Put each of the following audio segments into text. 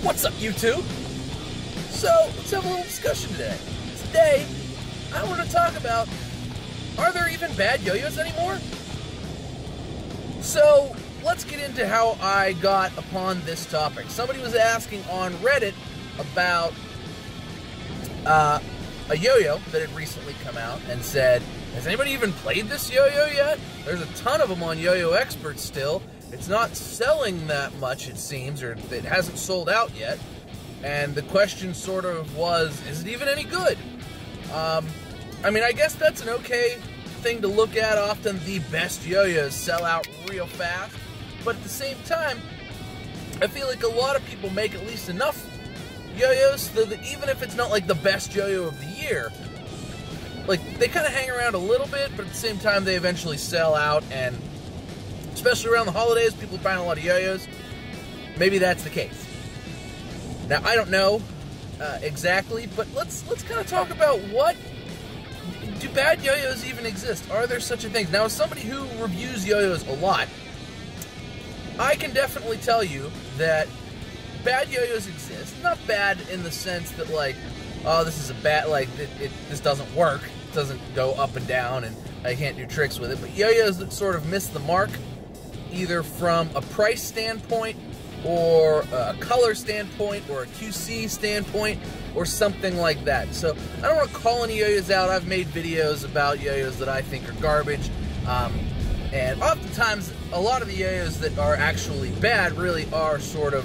What's up, YouTube? So, let's have a little discussion today. Today, I want to talk about, are there even bad yo-yos anymore? So, let's get into how I got upon this topic. Somebody was asking on Reddit about a yo-yo that had recently come out and said, has anybody even played this yo-yo yet? There's a ton of them on Yo-Yo Expert still. It's not selling that much, it seems, or it hasn't sold out yet. And the question sort of was, is it even any good? I mean, I guess that's an okay thing to look at. Often the best yo-yos sell out real fast. But at the same time, I feel like a lot of people make at least enough yo-yos so that even if it's not like the best yo-yo of the year, like they kind of hang around a little bit, but at the same time they eventually sell out. And especially around the holidays, people are buying a lot of yo-yos. Maybe that's the case. Now, I don't know exactly, but let's kind of talk about do bad yo-yos even exist? Are there such a thing? Now, as somebody who reviews yo-yos a lot, I can definitely tell you that bad yo-yos exist. Not bad in the sense that, like, oh, this is a bad, like, this doesn't work. It doesn't go up and down, and I can't do tricks with it. But yo-yos that sort of miss the mark, either from a price standpoint, or a color standpoint, or a QC standpoint, or something like that. So, I don't want to call any yo-yos out. I've made videos about yo-yos that I think are garbage. And oftentimes, a lot of the yo-yos that are actually bad really are sort of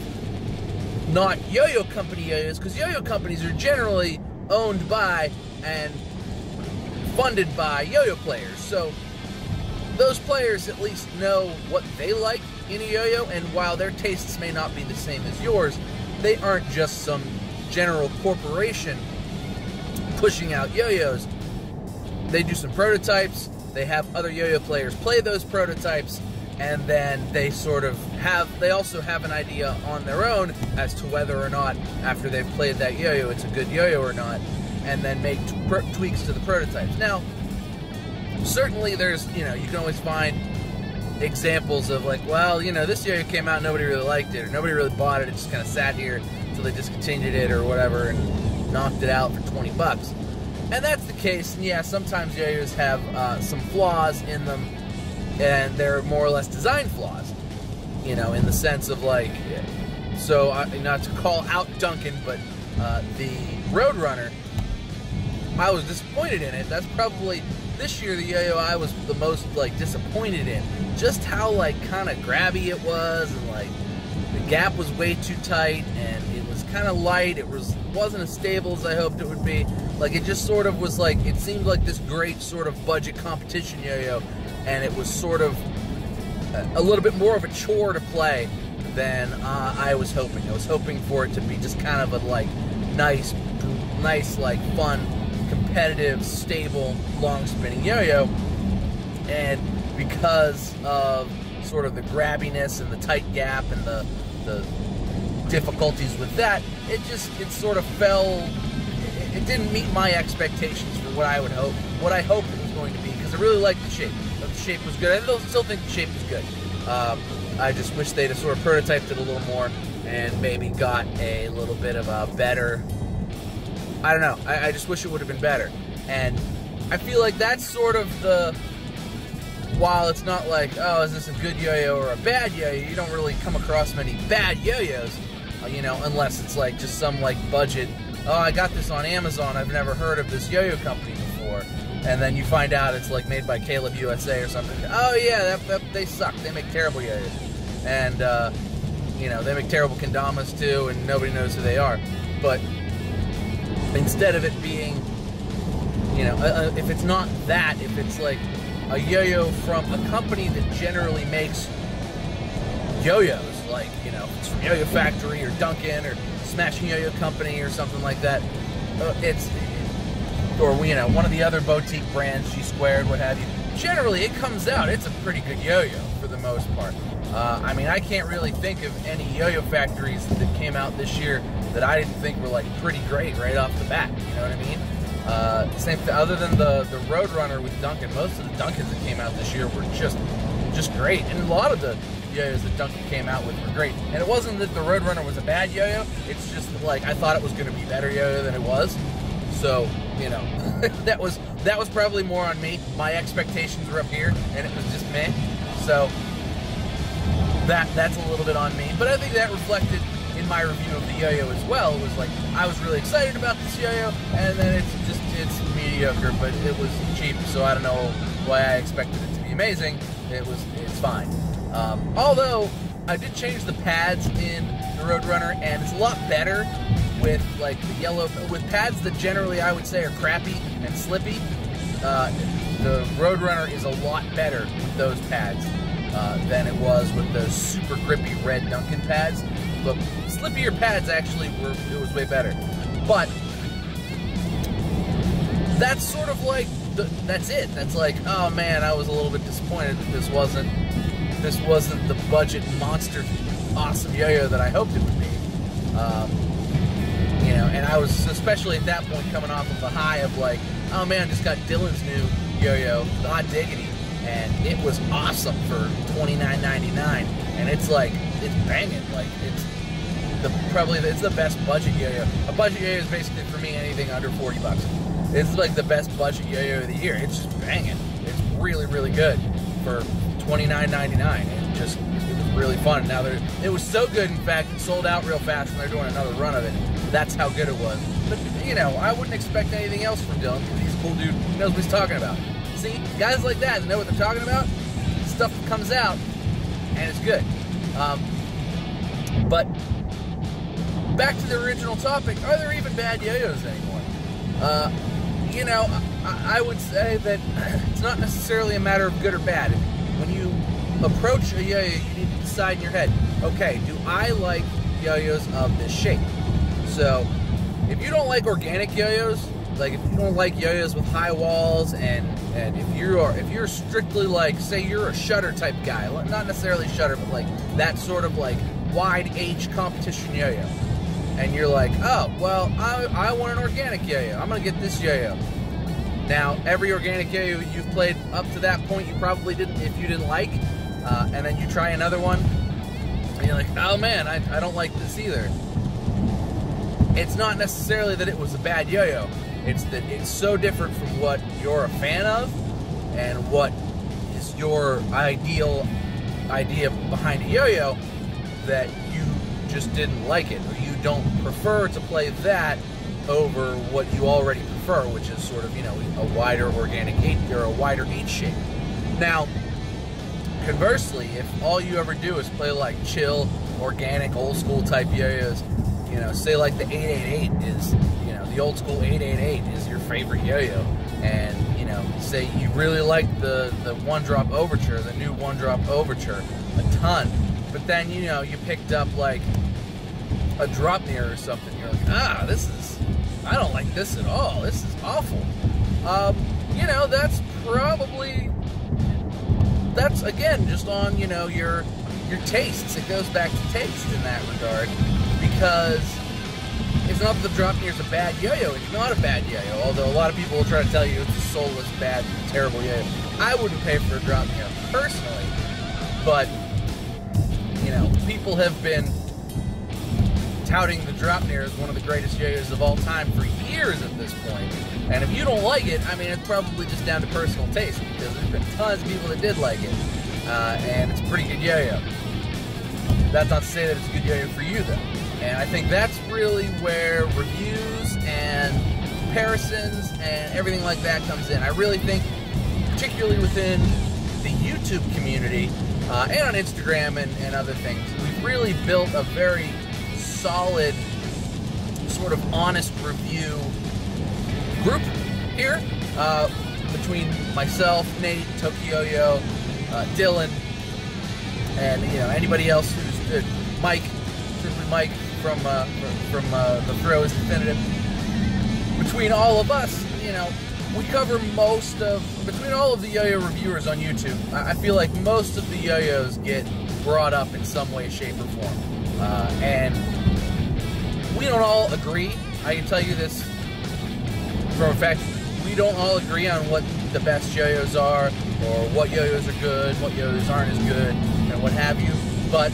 not yo-yo company yo-yos, because yo-yo companies are generally owned by and funded by yo-yo players. So those players at least know what they like in a yo-yo, and while their tastes may not be the same as yours, they aren't just some general corporation pushing out yo-yos. They do some prototypes, they have other yo-yo players play those prototypes, and then they they also have an idea on their own as to whether or not, after they've played that yo-yo, it's a good yo-yo or not, and then make tweaks to the prototypes. Now, certainly there's, you can always find examples of, like, well, this yo-yo came out, nobody really liked it, or nobody really bought it, it just kind of sat here until they discontinued it or whatever and knocked it out for 20 bucks. And that's the case, and yeah, sometimes yo-yos have some flaws in them, and they're more or less design flaws, in the sense of, like, so, not to call out Duncan, but the Roadrunner, I was disappointed in it. That's probably, this year, the yo-yo I was the most, like, disappointed in. Just how, like, kind of grabby it was, and, like, the gap was way too tight, and it was kind of light. It wasn't as stable as I hoped it would be. Like, it just sort of was, like, it seemed like this great sort of budget competition yo-yo, and it was sort of a little bit more of a chore to play than I was hoping. I was hoping for it to be just kind of a, like, nice, like, fun, competitive, stable, long-spinning yo-yo. And because of sort of the grabbiness and the tight gap and the difficulties with that, it sort of fell. It didn't meet my expectations for what I hoped it was going to be, because I really liked the shape. The shape was good. I still think the shape was good. I just wish they'd have sort of prototyped it a little more and maybe got a little bit of a better, I don't know, I just wish it would have been better. And I feel like that's sort of while it's not like, oh, is this a good yo-yo or a bad yo-yo, you don't really come across many bad yo-yos, unless it's like just some, like, budget, oh, I got this on Amazon, I've never heard of this yo-yo company before, and then you find out it's, like, made by Caleb USA or something. Oh, yeah, they suck, they make terrible yo-yos. And, they make terrible kendamas, too, and nobody knows who they are. But instead of it being, if it's not that, if it's, like, a yo-yo from a company that generally makes yo-yos, like, it's from Yo-Yo Factory or Duncan or Smashing Yo-Yo Company or something like that, or, one of the other boutique brands, G-Squared, what have you, generally it comes out, it's a pretty good yo-yo for the most part. I mean, I can't really think of any Yo-Yo factories that came out this year that I didn't think were, like, pretty great right off the bat, you know what I mean? Same thing, other than the Roadrunner with Duncan, most of the Duncans that came out this year were just great, and a lot of the yo-yos that Duncan came out with were great. And it wasn't that the Roadrunner was a bad yo-yo, it's just that, like, I thought it was going to be better yo-yo than it was. So, you know, that was probably more on me. My expectations were up here, and it was just meh. So that's a little bit on me. But I think that reflected in my review of the yo-yo as well. It was like, I was really excited about this yo-yo, and then it's mediocre, but it was cheap, so I don't know why I expected it to be amazing. It's fine. Although I did change the pads in the Roadrunner, and it's a lot better with like the yellow, with pads that generally I would say are crappy and slippy. The Roadrunner is a lot better with those pads than it was with those super grippy red Duncan pads. The slippier pads actually it was way better. But that's sort of like that's it. That's like, oh man, I was a little bit disappointed that this wasn't the budget monster awesome yo-yo that I hoped it would be. You know, and I was especially at that point coming off of the high of like, oh man, I just got Dylan's new yo-yo, the Hot Diggity, and it was awesome for $29.99, and it's like, it's banging. Like, it's the best budget yo-yo. A budget yo-yo is basically for me anything under 40 bucks. It's like the best budget yo-yo of the year. It's just banging. It's really, really good for $29.99, and it was really fun. Now it was so good, in fact, it sold out real fast, and they're doing another run of it. That's how good it was. But you know, I wouldn't expect anything else from Dylan, because he's a cool dude who knows what he's talking about. See, guys like that know what they're talking about. Stuff comes out, and it's good. But back to the original topic: are there even bad yo-yos anymore? You know, I would say that it's not necessarily a matter of good or bad. When you approach a yo-yo, you need to decide in your head, okay, do I like yo-yos of this shape? So, if you don't like organic yo-yos, like if you don't like yo-yos with high walls, and if you're strictly like, say you're a shutter type guy, not necessarily shutter, but like that sort of like wide H competition yo-yo, and you're like, oh, well, I want an organic yo-yo, I'm gonna get this yo-yo. Now, every organic yo-yo you've played up to that point, you probably didn't, if you didn't like, and then you try another one, and you're like, oh man, I don't like this either. It's not necessarily that it was a bad yo-yo, it's that it's so different from what you're a fan of, and what is your ideal idea behind a yo-yo, that you just didn't like it, or you don't prefer to play that over what you already prefer, which is sort of, you know, a wider organic H, or a wider H shape. Now, conversely, if all you ever do is play like chill, organic, old school type yo-yos, you know, say like the 888 is, you know, the old school 888 is your favorite yo-yo, and, you know, say you really like the One Drop Overture, the new One Drop Overture, a ton, but then, you know, you picked up like a drop near or something, you're like, I don't like this at all, this is awful. You know, that's again just on, you know, your tastes. It goes back to taste in that regard, because it's not that the drop near is a bad yo-yo. It's not a bad yo-yo, although a lot of people will try to tell you it's a soulless, bad, terrible yo-yo. I wouldn't pay for a drop near personally, but, you know, people have been touting the drop near as one of the greatest yo-yos of all time for years at this point. And if you don't like it, I mean, it's probably just down to personal taste, because there's been tons of people that did like it, and it's a pretty good yo-yo. That's not to say that it's a good yo-yo for you, though. And I think that's really where reviews and comparisons and everything like that comes in. I really think, particularly within the YouTube community, and on Instagram and other things, we've really built a very solid, sort of honest review group here, between myself, Nate, Tokyo, Dylan, and, you know, anybody else who's Mike, simply Mike from the Throw is Definitive. Between all of us, you know, we cover between all of the yo-yo reviewers on YouTube, I feel like most of the yo-yos get brought up in some way, shape, or form. And we don't all agree. I can tell you this from a fact, we don't all agree on what the best yo-yos are, or what yo-yos are good, what yo-yos aren't as good, and what have you. but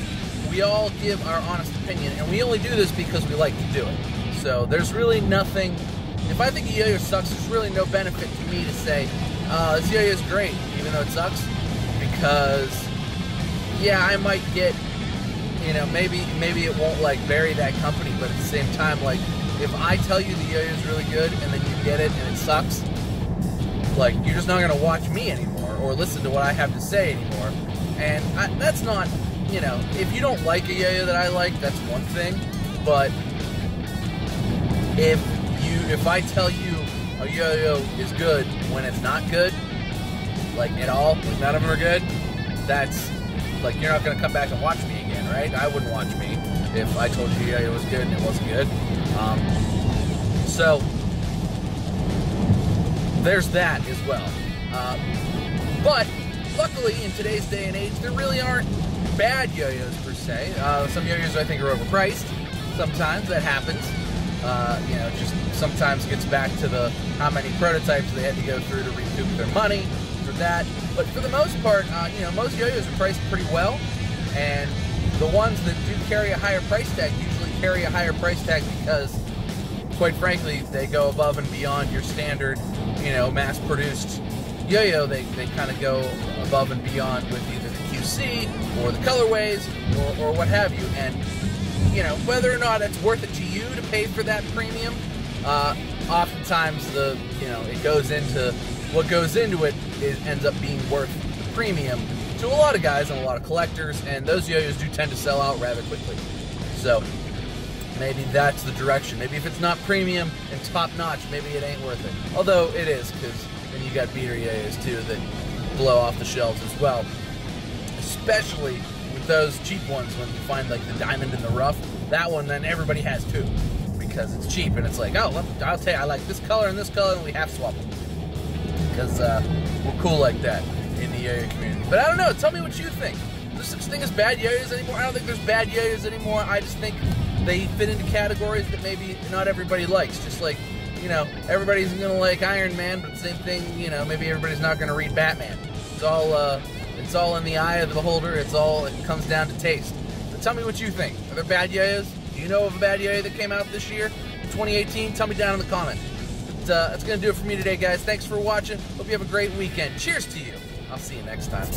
we all give our honest opinion, and we only do this because we like to do it. So there's really nothing, if I think a yo-yo sucks, there's really no benefit to me to say, this yo-yo is great, even though it sucks, because, yeah, I might get, you know, maybe it won't, like, bury that company, but at the same time, like, if I tell you the yo-yo is really good, and then you get it, and it sucks, like, you're just not going to watch me anymore, or listen to what I have to say anymore, and that's not, you know, if you don't like a yo-yo that I like, that's one thing, but if I tell you a yo-yo is good when it's not good, like at all, like none of them are good, that's, like, you're not going to come back and watch me again, right? I wouldn't watch me if I told you yo-yo was good and it wasn't good. So, there's that as well. But, luckily, in today's day and age, there really aren't bad yo-yos per se. Some yo-yos I think are overpriced. Sometimes that happens. You know, just sometimes gets back to the how many prototypes they had to go through to recoup their money for that. But for the most part, you know, most yo-yos are priced pretty well, and the ones that do carry a higher price tag usually carry a higher price tag because, quite frankly, they go above and beyond your standard, you know, mass-produced yo-yo. They kind of go above and beyond with either the QC or the colorways or what have you, and you know, whether or not it's worth it to you to pay for that premium, oftentimes it goes into what goes into it ends up being worth the premium to a lot of guys and a lot of collectors, and those yo-yos do tend to sell out rather quickly. So maybe that's the direction. Maybe if it's not premium and top notch, maybe it ain't worth it. Although it is, because then you got beater yo-yos too that blow off the shelves as well. Especially those cheap ones, when you find like the diamond in the rough, that one then everybody has too, because it's cheap and it's like, oh, I'll tell you, I like this color and we half swap them, because we're cool like that in the yo-yo community. But I don't know, tell me what you think. Is there such thing as bad yo-yos anymore? I don't think there's bad yo-yos anymore. I just think they fit into categories that maybe not everybody likes. Just like, you know, everybody's gonna like Iron Man, but the same thing, you know, maybe everybody's not gonna read Batman. It's all in the eye of the beholder. It comes down to taste. But tell me what you think. Are there bad yo-yos? Do you know of a bad yo-yo that came out this year, 2018? Tell me down in the comments. That's going to do it for me today, guys. Thanks for watching. Hope you have a great weekend. Cheers to you. I'll see you next time.